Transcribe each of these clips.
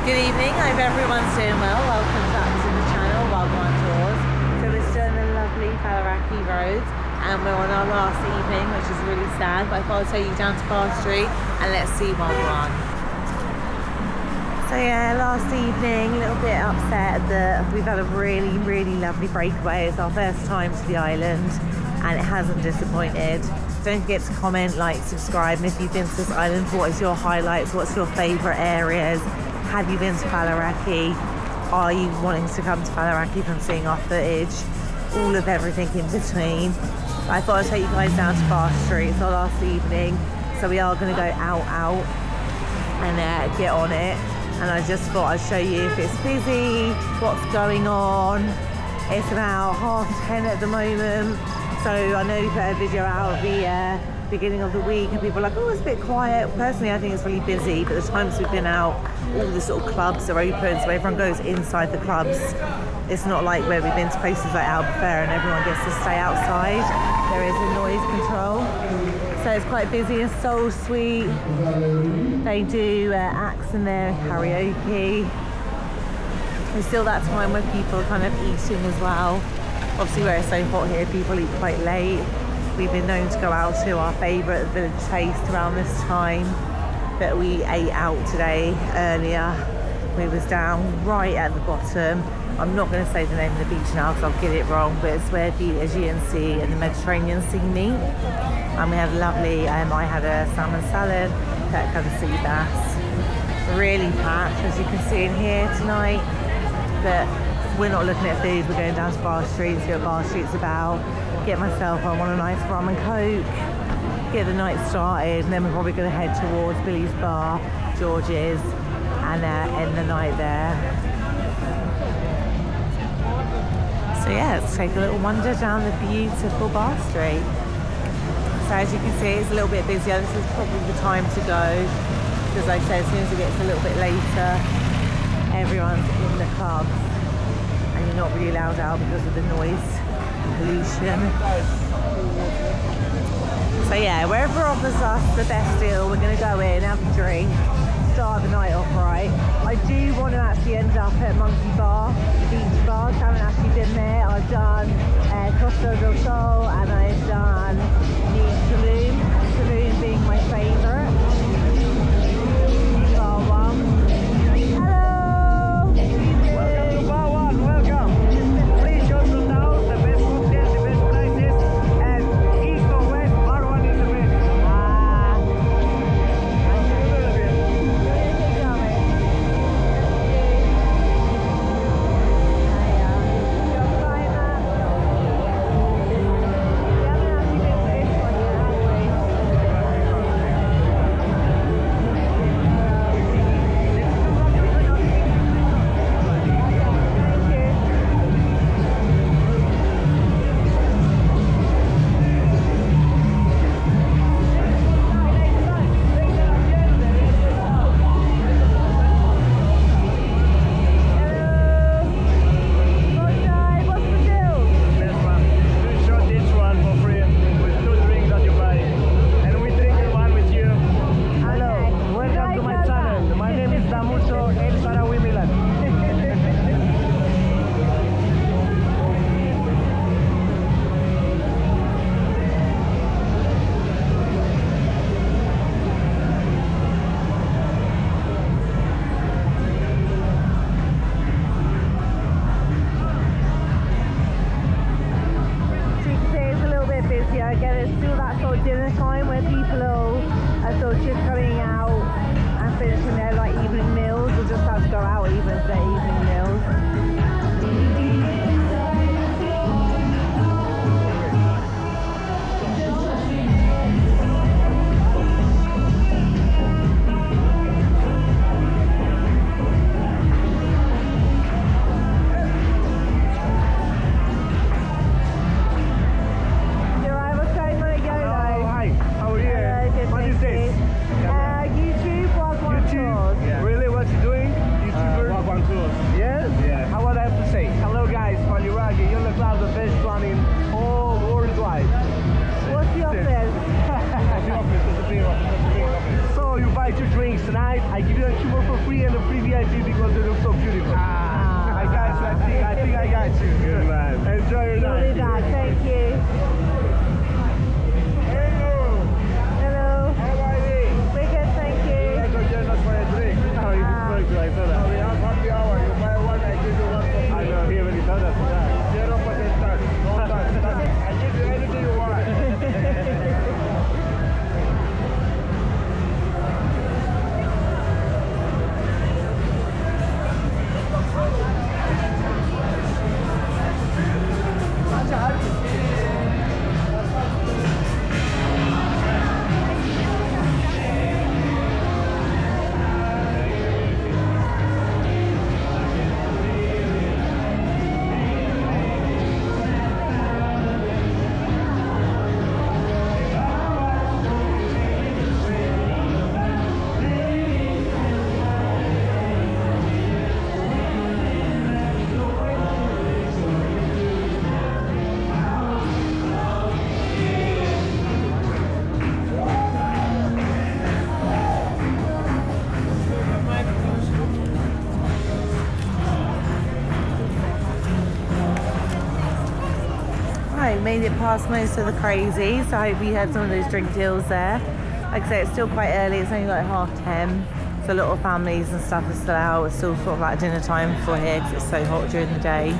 Good evening, I hope everyone's doing well. Welcome back to the channel, Gwan Tours. So we're still in the lovely Faliraki Rhodes and we're on our last evening, which is really sad, but I thought I'd take you down to Bar Street and let's see Gwan. So yeah, last evening, a little bit upset that we've had a really lovely breakaway. It's our first time to the island and it hasn't disappointed. Don't forget to comment, like, subscribe, and if you've been to this island, what is your highlights? What's your favourite areas? Have you been to Faliraki? Are you wanting to come to Faliraki from seeing our footage? All of everything in between. I thought I'd take you guys down to Bar Street. It's our last evening, so we are going to go out and get on it. And I just thought I'd show you if it's busy, what's going on. It's about 10:30 at the moment. So I know we put a video out the beginning of the week and people are like, oh, it's a bit quiet. Personally, I think it's really busy, but the times we've been out, all the sort of clubs are open, so everyone goes inside the clubs. It's not like where we've been to places like Albufeira and everyone gets to stay outside. There is a noise control. So it's quite busy in Soul Suite. They do acts in there, karaoke. There's still that time where people are kind of eating as well. Obviously where it's so hot here, people eat quite late. We've been known to go out to our favourite village taste around this time, but we ate out today earlier. We was down right at the bottom. I'm not going to say the name of the beach now because I'll get it wrong, but it's where the Aegean Sea and the Mediterranean Sea meet. And we had lovely, I had a salmon salad, Kurt had a sea bass. Really packed, as you can see in here tonight, but we're not looking at food, we're going down to Bar Street, see what Bar Street's about, get myself, I want a nice rum and coke, get the night started, and then we're probably going to head towards Billy's Bar, George's, and end the night there. So yeah, let's take a little wander down the beautiful Bar Street. So as you can see, it's a little bit busier. This is probably the time to go, because like I said, as soon as it gets a little bit later, everyone's in the clubs. And you're not really allowed out because of the noise pollution. So yeah, wherever offers us the best deal, we're going to go in, have a drink, start the night off right. I do want to actually end up at Monkey Bar, the beach bar. I haven't actually been there. I've done Costa del Sol and I've done the Saloon being my favourite. Bar 1. Welcome to Bar 1, welcome. Please go to now, the best food there, the best prices, and east or west, Bar 1 is the best. made it past most of the crazy, so I hope you had some of those drink deals there. Like I say, it's still quite early, it's only like 10:30, so a lot of families and stuff are still out. It's still sort of like dinner time for here because it's so hot during the day.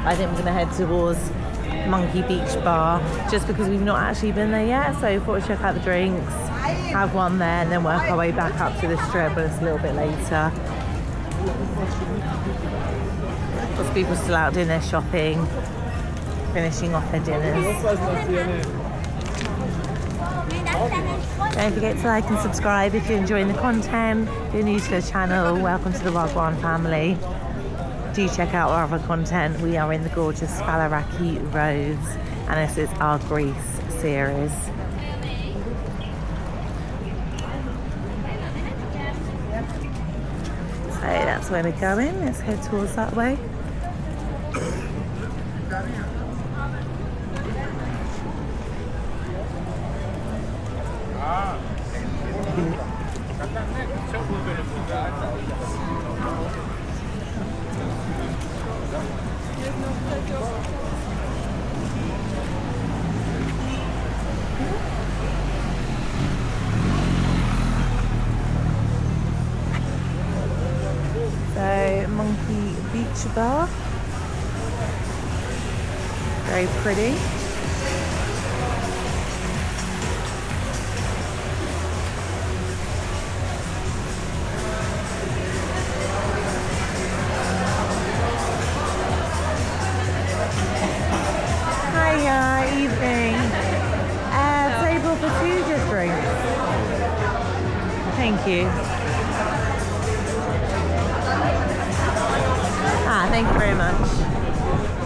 I think we're going to head towards Monkey Beach Bar just because we've not actually been there yet, so we thought we'd check out the drinks, have one there, and then work our way back up to the strip, but it's a little bit later. Lots of people still out doing their shopping, finishing off their dinners. Don't forget to like and subscribe if you're enjoying the content. If you're new to the channel, welcome to the Gwan family. Do check out our other content. We are in the gorgeous Faliraki Rhodes, and this is our Greece series. So that's where we're going. Let's head towards that way. So, Monkey Beach Bar. Very pretty. Hiya, evening. Table for two just drinks. Thank you. Thank you very much.